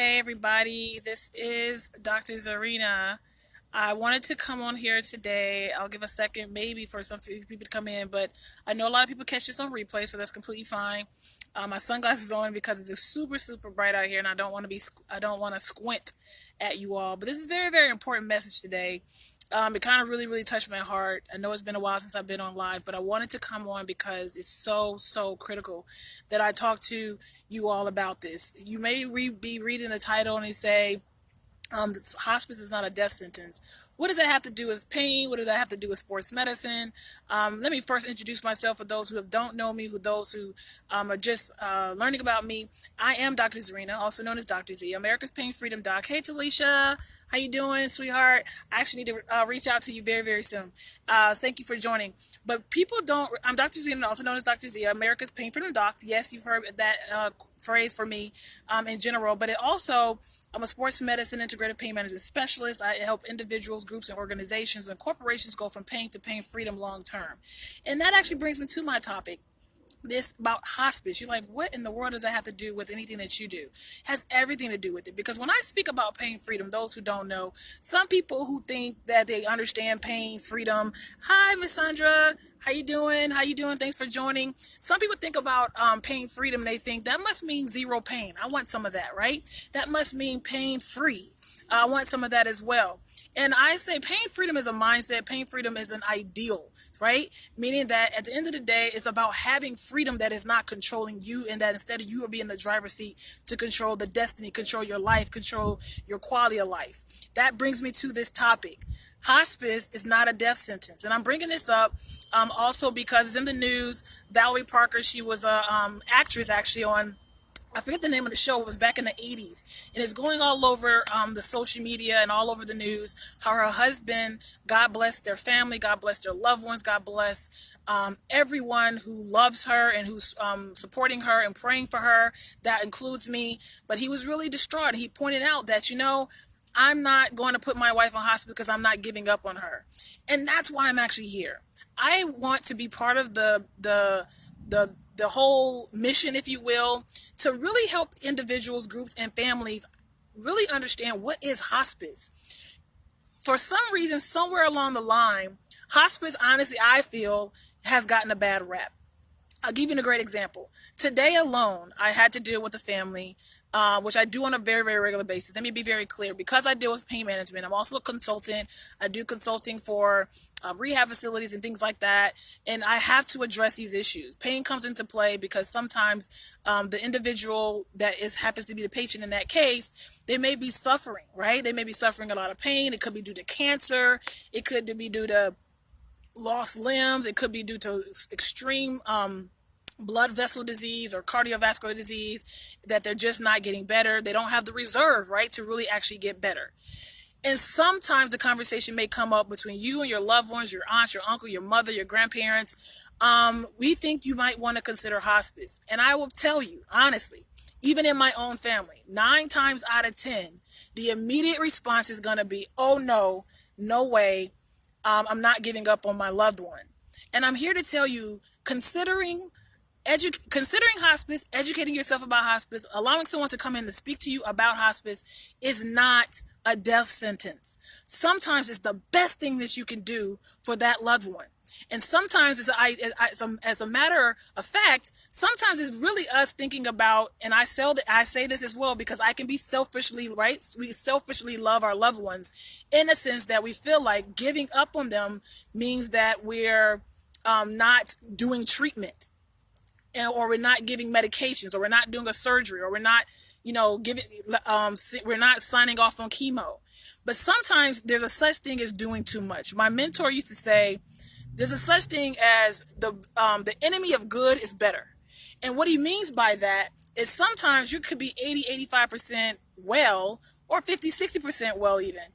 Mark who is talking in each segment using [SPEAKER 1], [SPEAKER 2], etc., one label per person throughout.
[SPEAKER 1] Hey everybody, this is Dr. Zarina. I wanted to come on here today. I'll give a second maybe for some people to come in, but I know a lot of people catch this on replay, so that's completely fine. My sunglasses on because it's super bright out here, and I don't want to squint at you all. But this is a very important message today. It kind of really touched my heart. I know it's been a while since I've been on live, but I wanted to come on because it's so critical that I talk to you all about this. You may be reading the title and they say, hospice is not a death sentence. What does that have to do with pain? What does that have to do with sports medicine? Let me first introduce myself for those who don't know me, those who are just learning about me. I am Dr. Zarina, also known as Dr. Z, America's Pain Freedom Doc. Hey, Talisha. How you doing, sweetheart? I actually need to reach out to you very soon. Thank you for joining. But people don't... I'm Dr. Z, also known as Dr. Z, America's Pain Freedom Doc. Yes, you've heard that phrase for me in general. But it also... I'm a sports medicine integrative pain management specialist. I help individuals, groups, and organizations and corporations go from pain to pain freedom long term. And that actually brings me to my topic. This about hospice. You're like, what in the world does that have to do with anything that you do? It has everything to do with it. Because when I speak about pain freedom, those who don't know, some people who think that they understand pain freedom. Hi, Miss Sandra. How you doing? Thanks for joining. Some people think about pain freedom. They think that must mean zero pain. I want some of that, right? That must mean pain free. I want some of that as well. And I say pain freedom is a mindset. Pain freedom is an ideal, right? Meaning that at the end of the day, it's about having freedom that is not controlling you, and that instead of you being in the driver's seat to control the destiny, control your life, control your quality of life. That brings me to this topic. Hospice is not a death sentence. And I'm bringing this up also because it's in the news. Valerie Parker, she was a actress actually on... I forget the name of the show. It was back in the 80s. And it's going all over the social media and all over the news how her husband, God bless their family, God bless their loved ones, God bless everyone who loves her and who's supporting her and praying for her. That includes me. But he was really distraught. He pointed out that, I'm not going to put my wife on hospice because I'm not giving up on her. And that's why I'm actually here. I want to be part of the whole mission, if you will, to really help individuals, groups, and families really understand what is hospice. For some reason, somewhere along the line, hospice, honestly, I feel, has gotten a bad rap. I'll give you a great example. Today alone, I had to deal with a family, which I do on a very regular basis. Let me be very clear. Because I deal with pain management, I'm also a consultant. I do consulting for rehab facilities and things like that. And I have to address these issues. Pain comes into play because sometimes the individual that happens to be the patient in that case, they may be suffering, right? They may be suffering a lot of pain. It could be due to cancer. It could be due to lost limbs. It could be due to extreme blood vessel disease or cardiovascular disease, that they're just not getting better. They don't have the reserve, right, to really actually get better. And sometimes the conversation may come up between you and your loved ones, your aunt, your uncle, your mother, your grandparents. We think you might want to consider hospice. And I will tell you, honestly, even in my own family, 9 times out of 10, the immediate response is going to be, oh no way. I'm not giving up on my loved one. And I'm here to tell you, considering hospice, educating yourself about hospice, allowing someone to come in to speak to you about hospice is not a death sentence. Sometimes it's the best thing that you can do for that loved one. And sometimes, as a matter of fact, sometimes it's really us thinking about, and I say this as well because I can be selfishly, right? We selfishly love our loved ones in a sense that we feel like giving up on them means that we're not doing treatment, or we're not giving medications, or we're not doing a surgery, or we're not, we're not signing off on chemo. But sometimes there's a such thing as doing too much. My mentor used to say, there's a such thing as the enemy of good is better. And what he means by that is sometimes you could be 80-85% well, or 50-60% well even.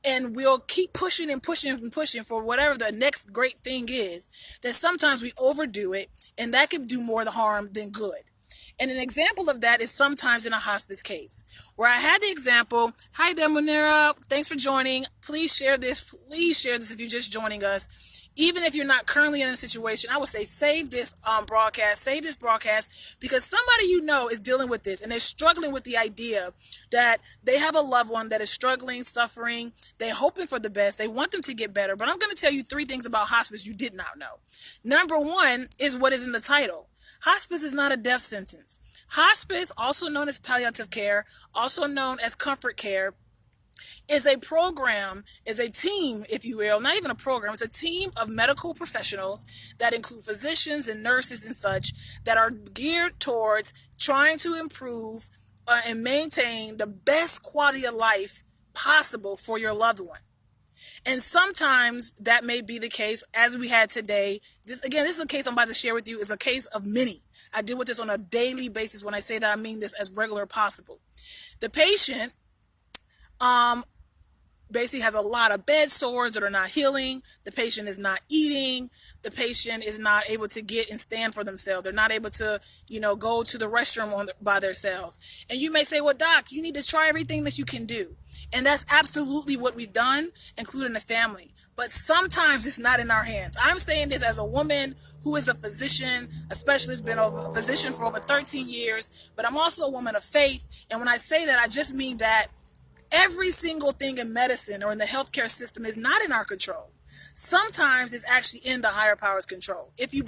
[SPEAKER 1] And we'll keep pushing and pushing for whatever the next great thing is. That sometimes we overdo it, and that can do more harm than good. And an example of that is sometimes in a hospice case where I had the example. Hi there, Munira. Thanks for joining. Please share this. Please share this if you're just joining us. Even if you're not currently in a situation, I would say save this broadcast, because somebody you know is dealing with this and they're struggling with the idea that they have a loved one that is struggling, suffering. They're hoping for the best. They want them to get better. But I'm going to tell you 3 things about hospice you did not know. Number 1 is what is in the title. Hospice is not a death sentence. Hospice, also known as palliative care, also known as comfort care, is a program, is a team, if you will, not even a program, it's a team of medical professionals that include physicians and nurses and such that are geared towards trying to improve and maintain the best quality of life possible for your loved one. And sometimes that may be the case, as we had today. This is a case I'm about to share with you, is a case of many. I deal with this on a daily basis. When I say that, I mean this as regular as possible. The patient basically has a lot of bed sores that are not healing. The patient is not eating. The patient is not able to get and stand for themselves. They're not able to, go to the restroom by themselves. And you may say, well, doc, you need to try everything that you can do. And that's absolutely what we've done, including the family. But sometimes it's not in our hands. I'm saying this as a woman who is a physician, a specialist, been a physician for over 13 years, but I'm also a woman of faith. And when I say that, I just mean that every single thing in medicine or in the healthcare system is not in our control. Sometimes it's actually in the higher power's control, if you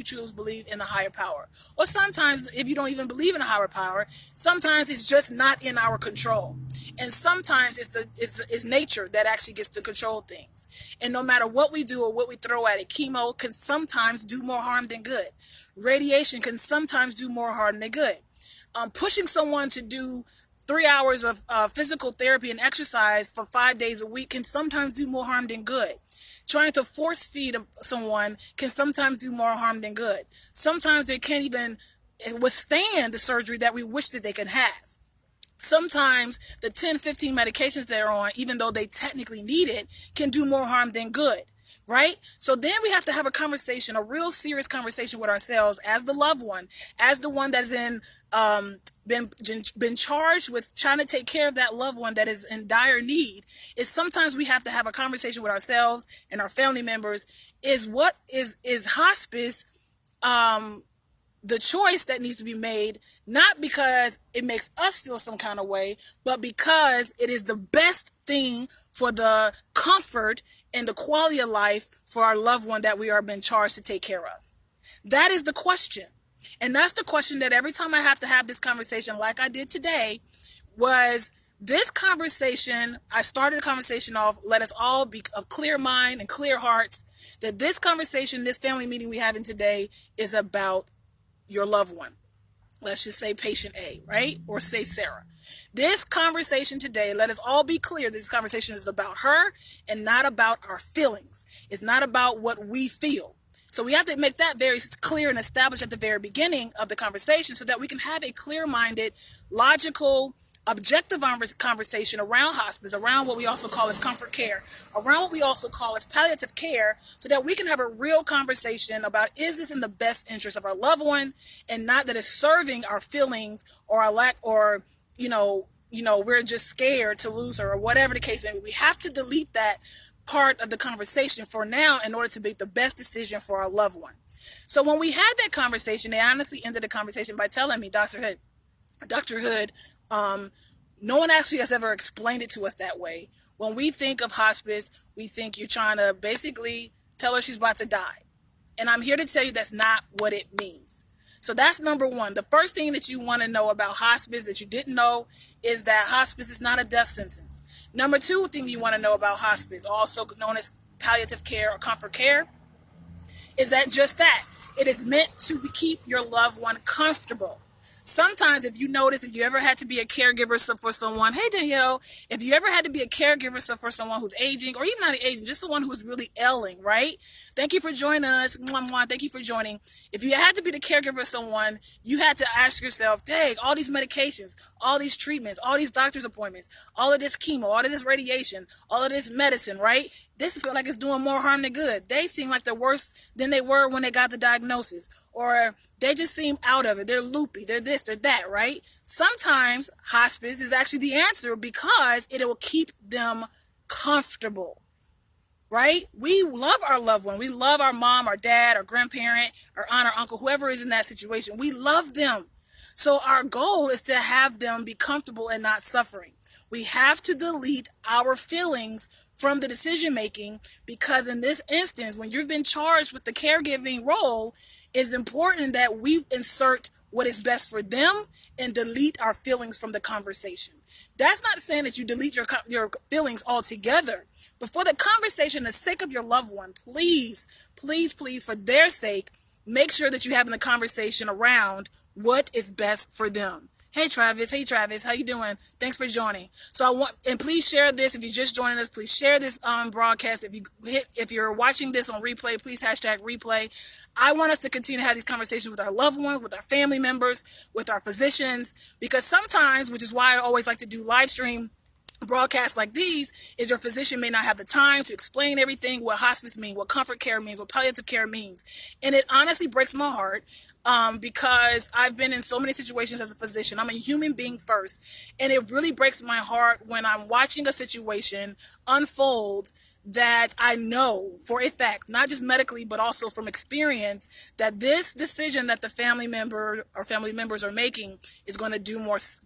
[SPEAKER 1] choose to believe in the higher power. Or sometimes, if you don't even believe in a higher power, sometimes it's just not in our control. And sometimes it's nature that actually gets to control things. And no matter what we do or what we throw at it, chemo can sometimes do more harm than good. Radiation can sometimes do more harm than good. Pushing someone to do 3 hours of physical therapy and exercise for 5 days a week can sometimes do more harm than good. Trying to force feed someone can sometimes do more harm than good. Sometimes they can't even withstand the surgery that we wish that they could have. Sometimes the 10, 15 medications they're on, even though they technically need it, can do more harm than good. Right? So then we have to have a conversation, a real serious conversation with ourselves as the loved one, as the one that's been charged with trying to take care of that loved one that is in dire need. Is sometimes we have to have a conversation with ourselves and our family members. Is hospice the choice that needs to be made, not because it makes us feel some kind of way, but because it is the best thing for the comfort and the quality of life for our loved one that we are being charged to take care of. That is the question. And that's the question that every time I have to have this conversation, like I did today, was this conversation. I started the conversation off, let us all be of clear mind and clear hearts, that this conversation, this family meeting we're having today is about your loved one. Let's just say patient A, right? Or say Sarah. This conversation today, let us all be clear, this conversation is about her and not about our feelings. It's not about what we feel. So we have to make that very clear and established at the very beginning of the conversation so that we can have a clear-minded, logical, objective conversation around hospice, around what we also call as comfort care, around what we also call as palliative care, so that we can have a real conversation about, is this in the best interest of our loved one, and not that it's serving our feelings or our lack, or we're just scared to lose her, or whatever the case may be. We have to delete that part of the conversation for now in order to make the best decision for our loved one. So when we had that conversation, they honestly ended the conversation by telling me, Dr. Hood, no one actually has ever explained it to us that way. When we think of hospice, we think you're trying to basically tell her she's about to die. And I'm here to tell you that's not what it means. So that's number one. The first thing that you want to know about hospice that you didn't know is that hospice is not a death sentence. Number two thing you want to know about hospice, also known as palliative care or comfort care, is that just that. It is meant to keep your loved one comfortable. Sometimes if you notice, if you ever had to be a caregiver for someone, hey Danielle, if you ever had to be a caregiver for someone who's aging, or even not aging, just someone who's really ailing, right? Thank you for joining us. Mwah, mwah. Thank you for joining. If you had to be the caregiver of someone, you had to ask yourself, dang, all these medications, all these treatments, all these doctor's appointments, all of this chemo, all of this radiation, all of this medicine, right? This feels like it's doing more harm than good. They seem like they're worse than they were when they got the diagnosis. Or they just seem out of it. They're loopy. They're this, they're that, right? Sometimes hospice is actually the answer because it will keep them comfortable, right? We love our loved one. We love our mom, our dad, our grandparent, our aunt, our uncle, whoever is in that situation. We love them. So our goal is to have them be comfortable and not suffering. We have to delete our feelings from the decision making because in this instance, when you've been charged with the caregiving role, it's important that we insert what is best for them and delete our feelings from the conversation. That's not saying that you delete your feelings altogether, but for the conversation, the sake of your loved one, please, please, please, for their sake, make sure that you're having the conversation around what is best for them. Hey Travis, how you doing? Thanks for joining. So and please share this. If you're just joining us, please share this broadcast. If you're watching this on replay, please hashtag replay. I want us to continue to have these conversations with our loved ones, with our family members, with our physicians, because sometimes, which is why I always like to do live stream broadcasts like these, is your physician may not have the time to explain everything, what hospice means, what comfort care means, what palliative care means. And it honestly breaks my heart because I've been in so many situations as a physician. I'm a human being first. And it really breaks my heart when I'm watching a situation unfold that I know for a fact, not just medically, but also from experience, that this decision that the family member or family members are making is going to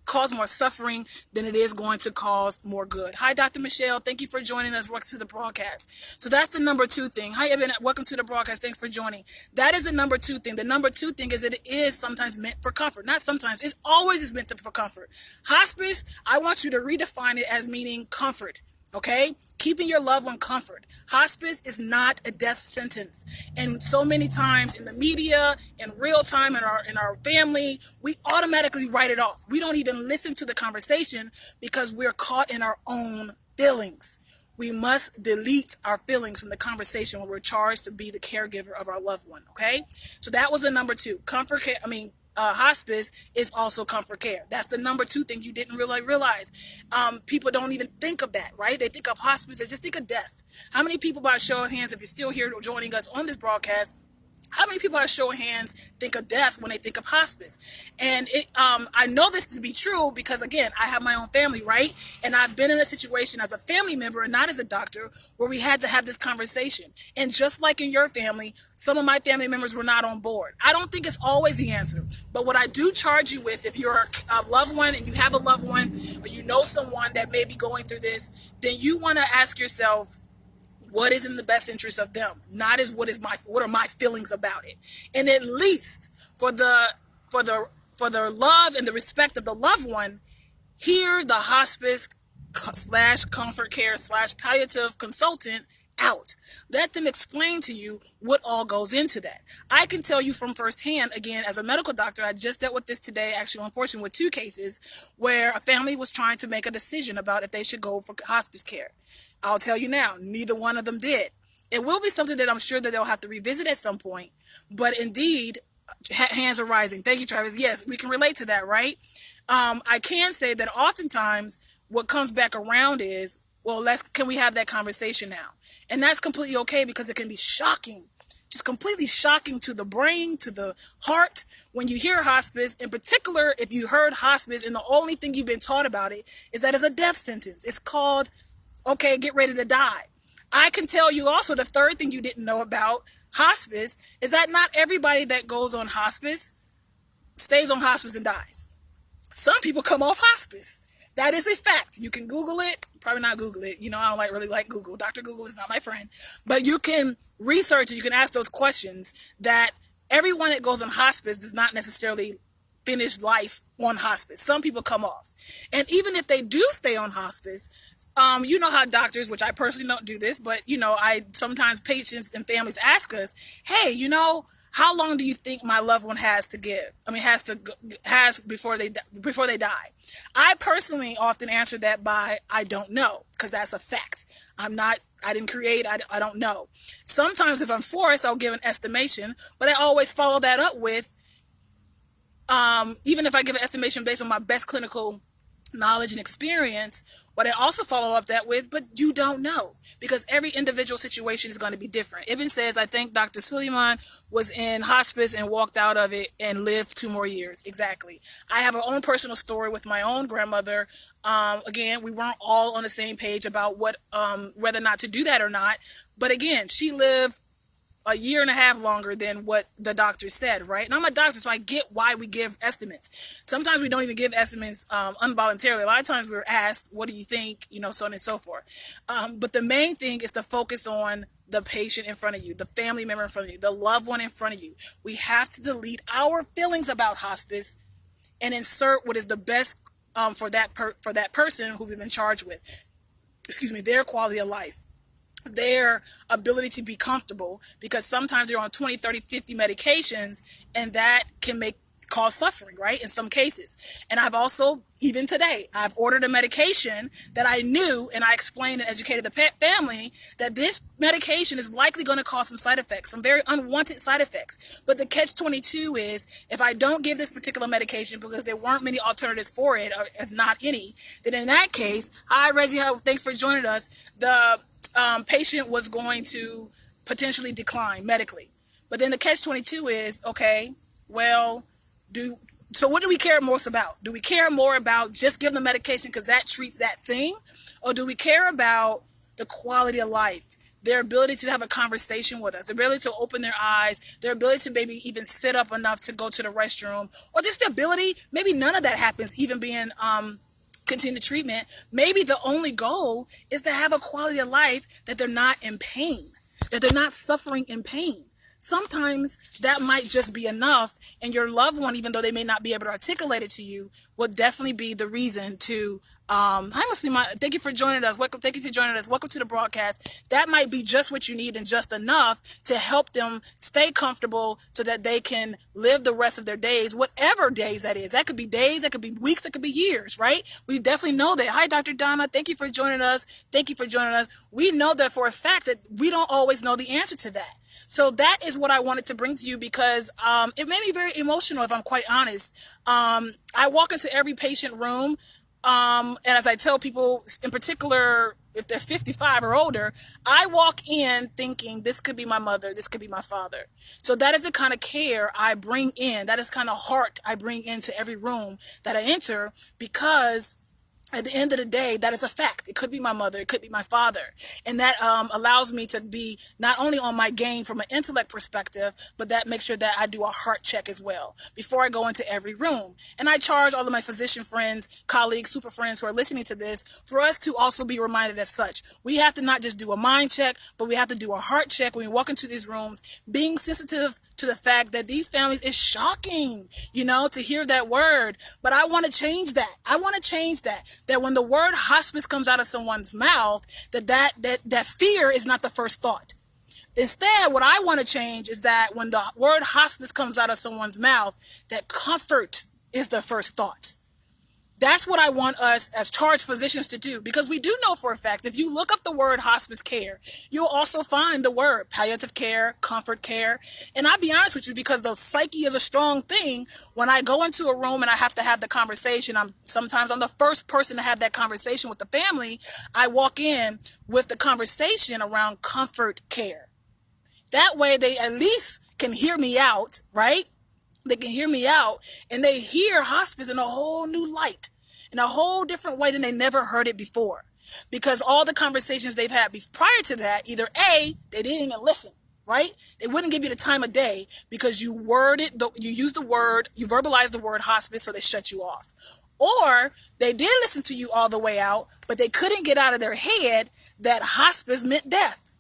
[SPEAKER 1] cause more suffering than it is going to cause more good. Hi, Dr. Michelle. Thank you for joining us. Welcome to the broadcast. So that's the number 2 thing. Hi, Evan. Welcome to the broadcast. Thanks for joining. That is the number 2 thing. The number 2 thing is that it is sometimes meant for comfort. Not sometimes. It always is meant for comfort. Hospice, I want you to redefine it as meaning comfort. Okay? Keeping your loved one comfort. Hospice is not a death sentence. And so many times in the media, in real time, in our family, we automatically write it off. We don't even listen to the conversation because we're caught in our own feelings. We must delete our feelings from the conversation when we're charged to be the caregiver of our loved one. Okay? So that was the number 2. Hospice is also comfort care. That's the number 2 thing you didn't really realize. People don't even think of that, right? They think of hospice, they just think of death. How many people, by a show of hands, if you're still here joining us on this broadcast, how many people, by a show of hands, think of death when they think of hospice? And I know this to be true because, again, I have my own family, right? And I've been in a situation as a family member and not as a doctor where we had to have this conversation. And just like in your family, some of my family members were not on board. I don't think it's always the answer. But what I do charge you with, if you're a loved one and you have a loved one or you know someone that may be going through this, then you want to ask yourself, what is in the best interest of them? Not as what are my feelings about it? And at least for the love and the respect of the loved one, hear the hospice / comfort care / palliative consultant out. Let them explain to you what all goes into that. I can tell you from firsthand, again, as a medical doctor, I just dealt with this today, actually, unfortunately, with 2 cases where a family was trying to make a decision about if they should go for hospice care. I'll tell you now, neither one of them did. It will be something that I'm sure that they'll have to revisit at some point, but indeed, hands are rising. Thank you, Travis. Yes, we can relate to that, right? I can say that oftentimes what comes back around is, well, can we have that conversation now? And that's completely okay because it can be shocking, just completely shocking to the brain, to the heart. When you hear hospice, in particular, if you heard hospice and the only thing you've been taught about it is that it's a death sentence. It's called, okay, get ready to die. I can tell you also the third thing you didn't know about hospice is that not everybody that goes on hospice stays on hospice and dies. Some people come off hospice. That is a fact. You can Google it. Probably not Google it. You know, I don't really like Google. Dr. Google is not my friend. But you can research it. You can ask those questions that everyone that goes on hospice does not necessarily finish life on hospice. Some people come off. And even if they do stay on hospice, you know how doctors, which I personally don't do this, but, you know, sometimes patients and families ask us, hey, you know, how long do you think my loved one has before they die? I personally often answer that by, I don't know, because that's a fact. I didn't create, I don't know. Sometimes if I'm forced, I'll give an estimation, but I always follow that up with, even if I give an estimation based on my best clinical knowledge and experience, what I also follow up that with, but you don't know, because every individual situation is going to be different. Ibn says, I think Dr. Suleiman was in hospice and walked out of it and lived 2 more years. Exactly. I have my own personal story with my own grandmother. Again, we weren't all on the same page about what, whether or not to do that or not. But again, she lived a year and a half longer than what the doctor said, right? And I'm a doctor, so I get why we give estimates. Sometimes we don't even give estimates involuntarily. A lot of times we're asked, what do you think? You know, so on and so forth. But the main thing is to focus on the patient in front of you, the family member in front of you, the loved one in front of you. We have to delete our feelings about hospice and insert what is the best for that person who we've been charged with. Excuse me, their quality of life, their ability to be comfortable, because sometimes they're on 20, 30, 50 medications, and that can cause suffering, right, in some cases. And I've also, even today, I've ordered a medication that I knew, and I explained and educated the family that this medication is likely going to cause some side effects, some very unwanted side effects. But the catch-22 is, if I don't give this particular medication because there weren't many alternatives for it, or if not any, then in that case, hi Reggie, thanks for joining us, the patient was going to potentially decline medically. But then the catch-22 is, okay, well, so what do we care most about? Do we care more about just giving the medication because that treats that thing? Or do we care about the quality of life, their ability to have a conversation with us, their ability to open their eyes, their ability to maybe even sit up enough to go to the restroom, or just the ability, maybe none of that happens, even being continued treatment. Maybe the only goal is to have a quality of life that they're not in pain, that they're not suffering in pain. Sometimes that might just be enough, and your loved one, even though they may not be able to articulate it to you, will definitely be the reason to, hi Muslima, thank you for joining us. Thank you for joining us. Welcome to the broadcast. That might be just what you need and just enough to help them stay comfortable so that they can live the rest of their days, whatever days that is. That could be days, that could be weeks, that could be years, right? We definitely know that. Hi, Dr. Donna. Thank you for joining us. Thank you for joining us. We know that for a fact that we don't always know the answer to that. So that is what I wanted to bring to you, because it made me very emotional, if I'm quite honest. I walk into every patient room, and as I tell people, in particular, if they're 55 or older, I walk in thinking this could be my mother, this could be my father. So that is the kind of care I bring in. That is kind of heart I bring into every room that I enter, because at the end of the day, that is a fact. It could be my mother. It could be my father. And that allows me to be not only on my game from an intellect perspective, but that makes sure that I do a heart check as well before I go into every room. And I charge all of my physician friends, colleagues, super friends who are listening to this for us to also be reminded as such. We have to not just do a mind check, but we have to do a heart check when we walk into these rooms, being sensitive to the fact that these families, is shocking, you know, to hear that word. But I want to change that. I want to change that. That when the word hospice comes out of someone's mouth, that fear is not the first thought. Instead, what I want to change is that when the word hospice comes out of someone's mouth, that comfort is the first thought. That's what I want us as charged physicians to do, because we do know for a fact, if you look up the word hospice care, you'll also find the word palliative care, comfort care. And I'll be honest with you, because the psyche is a strong thing. When I go into a room and I have to have the conversation, sometimes I'm the first person to have that conversation with the family. I walk in with the conversation around comfort care. That way they at least can hear me out, right? They can hear me out, and they hear hospice in a whole new light, in a whole different way than they never heard it before. Because all the conversations they've had prior to that, either A, they didn't even listen, right? They wouldn't give you the time of day because you used the word, you verbalized the word hospice, so they shut you off. Or they did listen to you all the way out, but they couldn't get out of their head that hospice meant death.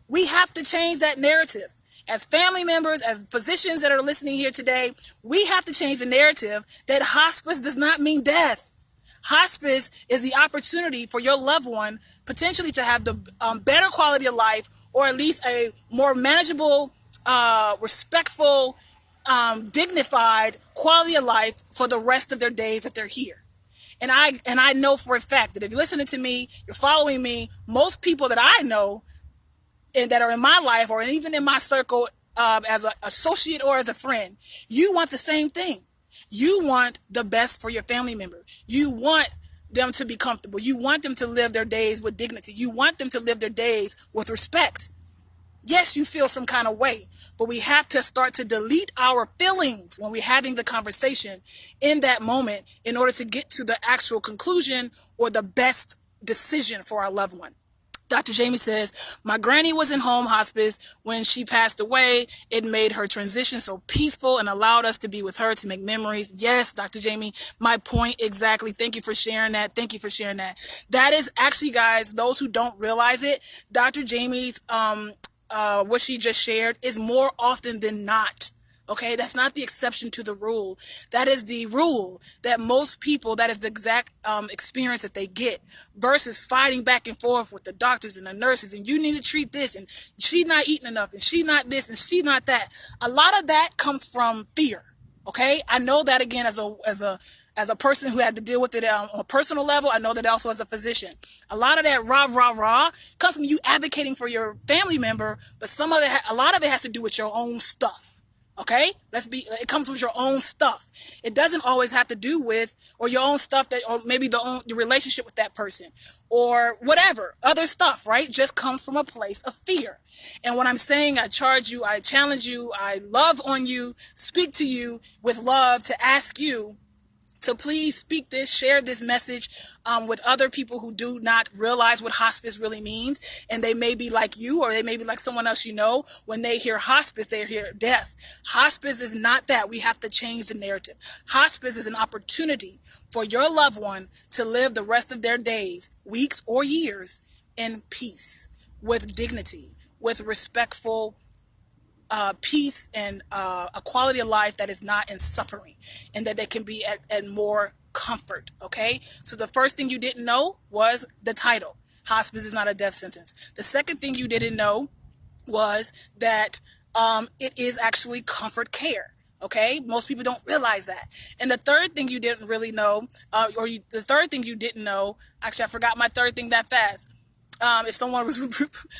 [SPEAKER 1] We have to change that narrative. As family members, as physicians that are listening here today, we have to change the narrative that hospice does not mean death. Hospice is the opportunity for your loved one potentially to have the better quality of life, or at least a more manageable, respectful, dignified quality of life for the rest of their days that they're here. And I know for a fact that if you're listening to me, you're following me, most people that I know and that are in my life or even in my circle, as an associate or as a friend, you want the same thing. You want the best for your family member. You want them to be comfortable. You want them to live their days with dignity. You want them to live their days with respect. Yes, you feel some kind of way, but we have to start to delete our feelings when we're having the conversation in that moment in order to get to the actual conclusion or the best decision for our loved one. Dr. Jamie says, my granny was in home hospice. When she passed away, it made her transition so peaceful and allowed us to be with her to make memories. Yes, Dr. Jamie, my point exactly. Thank you for sharing that. Thank you for sharing that. That is actually, guys, those who don't realize it, Dr. Jamie's, what she just shared is more often than not. Okay, that's not the exception to the rule. That is the rule that most people, that is the exact experience that they get versus fighting back and forth with the doctors and the nurses. And you need to treat this, and she's not eating enough, and she's not this, and she's not that. A lot of that comes from fear. Okay, I know that again as a person who had to deal with it on a personal level. I know that also as a physician. A lot of that rah comes from you advocating for your family member, but a lot of it has to do with your own stuff. Okay, it comes with your own stuff. It doesn't always have to do with, or your own stuff or maybe the relationship with that person or whatever other stuff, right? Just comes from a place of fear. And when I'm saying I charge you, I challenge you, I love on you, speak to you with love to ask you to please speak this, share this message with other people who do not realize what hospice really means. And they may be like you, or they may be like someone else you know. When they hear hospice, they hear death. Hospice is not that. We have to change the narrative. Hospice is an opportunity for your loved one to live the rest of their days, weeks, or years in peace, with dignity, with respectful peace and a quality of life that is not in suffering, and that they can be at more comfort. Okay, so the first thing you didn't know was the title. Hospice is not a death sentence. The second thing you didn't know was that it is actually comfort care. Okay, most people don't realize that. And the third thing you didn't really know, the third thing you didn't know, actually I forgot my third thing that fast. If someone was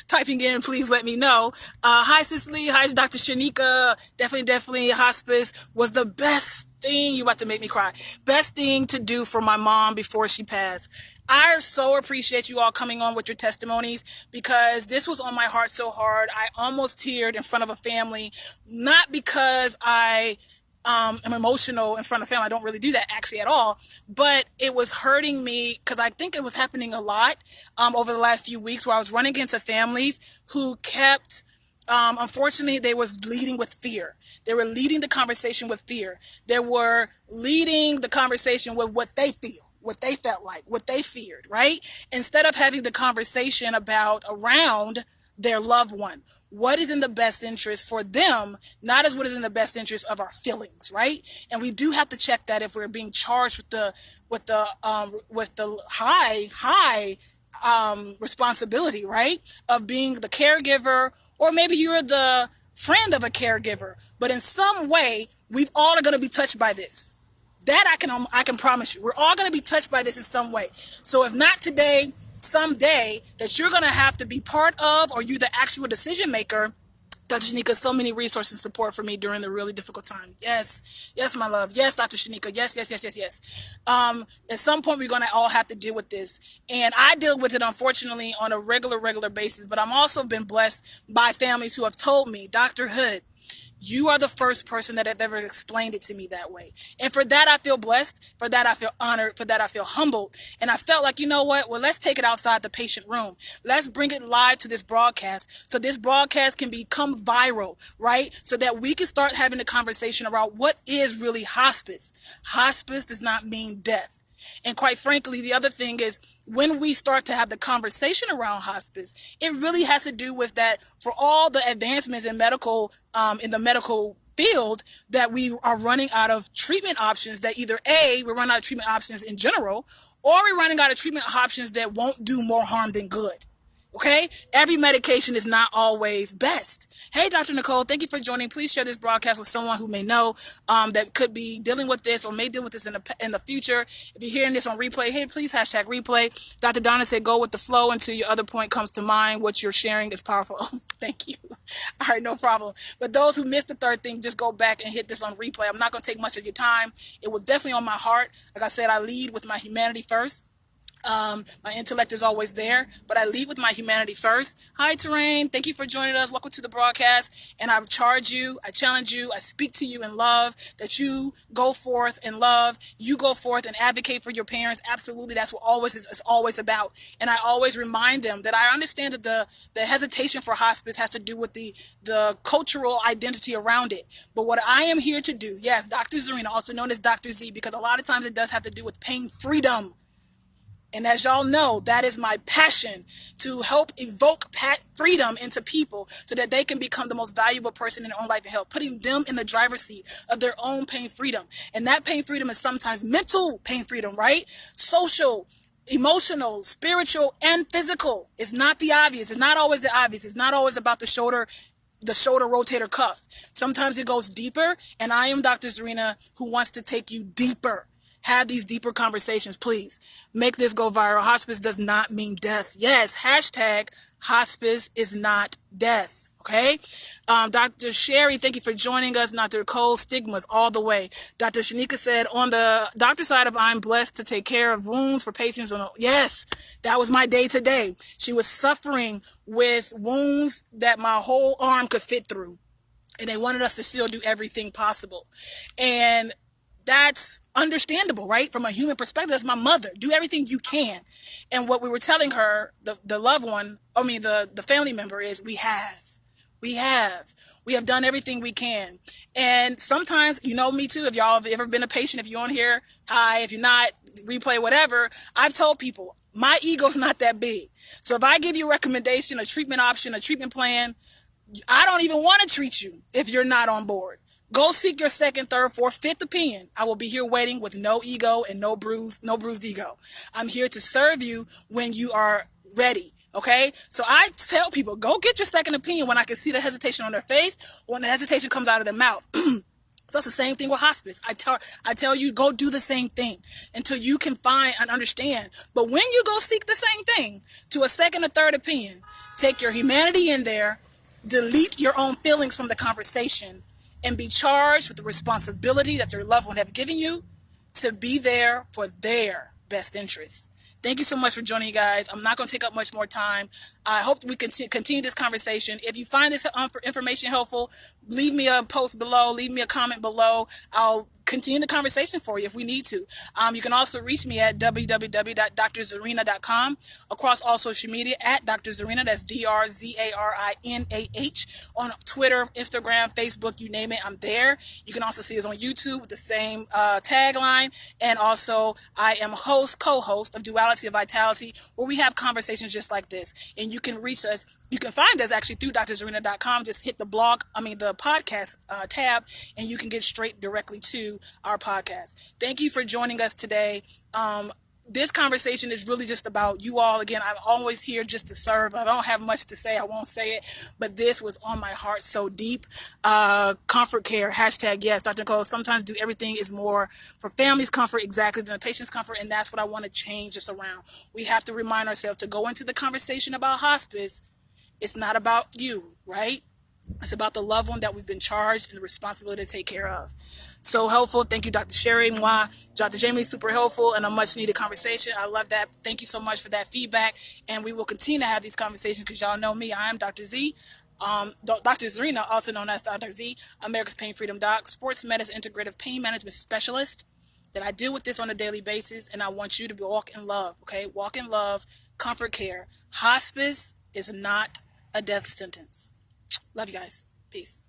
[SPEAKER 1] typing in, please let me know. Hi, Cicely. Hi, Dr. Shanika. Definitely hospice was the best thing. You about to make me cry. Best thing to do for my mom before she passed. I so appreciate you all coming on with your testimonies, because this was on my heart so hard. I almost teared in front of a family, not because I'm emotional in front of family. I don't really do that actually at all, but it was hurting me because I think it was happening a lot over the last few weeks, where I was running into families who kept, unfortunately, they was leading with fear. They were leading the conversation with fear. They were leading the conversation with what they feel, what they felt like, what they feared, right? Instead of having the conversation around their loved one. What is in the best interest for them, not as what is in the best interest of our feelings, right? And we do have to check that if we're being charged with the high responsibility, right, of being the caregiver, or maybe you're the friend of a caregiver, but in some way we all are going to be touched by this. That I can promise you. We're all going to be touched by this in some way. So if not today, someday, that you're going to have to be part of, or you the actual decision maker. Dr. Shanika, so many resources and support for me during the really difficult time. Yes, my love. Yes, Dr. Shanika. Yes. At some point, we're going to all have to deal with this. And I deal with it, unfortunately, on a regular basis. But I'm also been blessed by families who have told me, Dr. Hood, you are the first person that have ever explained it to me that way. And for that, I feel blessed. For that, I feel honored. For that, I feel humbled. And I felt like, you know what? Well, let's take it outside the patient room. Let's bring it live to this broadcast, so this broadcast can become viral, right? So that we can start having a conversation about what is really hospice. Hospice does not mean death. And quite frankly, the other thing is, when we start to have the conversation around hospice, it really has to do with that, for all the advancements in in the medical field, that we are running out of treatment options, that either we're running out of treatment options in general, or we're running out of treatment options that won't do more harm than good. Okay? Every medication is not always best. Hey, Dr. Nicole, thank you for joining. Please share this broadcast with someone who may know that could be dealing with this or may deal with this in the future. If you're hearing this on replay, hey, please hashtag replay. Dr. Donna said, go with the flow until your other point comes to mind. What you're sharing is powerful. Thank you. All right, no problem. But those who missed the third thing, just go back and hit this on replay. I'm not going to take much of your time. It was definitely on my heart. Like I said, I lead with my humanity first. My intellect is always there, but I lead with my humanity first. Hi, Terrain. Thank you for joining us. Welcome to the broadcast. And I challenge you, I speak to you in love, that you go forth in love. You go forth and advocate for your parents. Absolutely. That's what it's always about. And I always remind them that I understand that the hesitation for hospice has to do with the cultural identity around it. But what I am here to do, yes, Dr. Zarina, also known as Dr. Z, because a lot of times it does have to do with pain freedom. And as y'all know, that is my passion, to help evoke freedom into people so that they can become the most valuable person in their own life and health, putting them in the driver's seat of their own pain freedom. And that pain freedom is sometimes mental pain freedom, right? Social, emotional, spiritual, and physical. It's not the obvious. It's not always the obvious. It's not always about the shoulder rotator cuff. Sometimes it goes deeper. And I am Dr. Zarina, who wants to take you deeper. Have these deeper conversations, please. Make this go viral. Hospice does not mean death. Yes, hashtag hospice is not death. Okay? Dr. Sherry, thank you for joining us. Dr. Cole, stigmas all the way. Dr. Shanika said, on the doctor side of I'm blessed to take care of wounds for patients. Yes, that was my day today. She was suffering with wounds that my whole arm could fit through. And they wanted us to still do everything possible. And that's understandable, right? From a human perspective, that's my mother. Do everything you can. And what we were telling her, the loved one, the family member, is we have done everything we can. And sometimes, you know me too, if y'all have ever been a patient, if you're on here, hi, if you're not, replay, whatever, I've told people, my ego's not that big. So if I give you a recommendation, a treatment option, a treatment plan, I don't even want to treat you if you're not on board. Go seek your second, third, fourth, fifth opinion. I will be here waiting with no ego and no bruised ego. I'm here to serve you when you are ready. Okay? So I tell people, go get your second opinion when I can see the hesitation on their face, when the hesitation comes out of their mouth. So it's the same thing with hospice. I tell you, go do the same thing until you can find and understand. But when you go seek the same thing to a second or third opinion, take your humanity in there, delete your own feelings from the conversation, and be charged with the responsibility that your loved one have given you to be there for their best interests. Thank you so much for joining, you guys. I'm not going to take up much more time. I hope we can continue this conversation. If you find this information helpful, leave me a post below, leave me a comment below. I'll continue the conversation for you if we need to. You can also reach me at www.drzarina.com, across all social media at Dr. Zarina. That's DRZARINAH, on Twitter, Instagram, Facebook, you name it, I'm there. You can also see us on YouTube with the same tagline. And also, I am co-host of Duality of Vitality, where we have conversations just like this. And you can reach us. You can find us actually through drzarina.com. Just hit the podcast tab, and you can get straight directly to our podcast. Thank you for joining us today. This conversation is really just about you all. Again, I'm always here just to serve. I don't have much to say. I won't say it, but this was on my heart so deep. Comfort care, hashtag yes. Dr. Nicole, sometimes do everything is more for family's comfort exactly than the patient's comfort, and that's what I want to change this around. We have to remind ourselves to go into the conversation about hospice. It's not about you, right? It's about the loved one that we've been charged and the responsibility to take care of. So helpful. Thank you, Dr. Sherry. Moi, Dr. Jamie, super helpful and a much needed conversation. I love that. Thank you so much for that feedback. And we will continue to have these conversations because y'all know me. I am Dr. Z. Dr. Zarina, also known as Dr. Z, America's Pain Freedom Doc, sports medicine integrative pain management specialist. That I deal with this on a daily basis, and I want you to walk in love, okay? Walk in love, comfort care. Hospice is not a death sentence. Love you guys. Peace.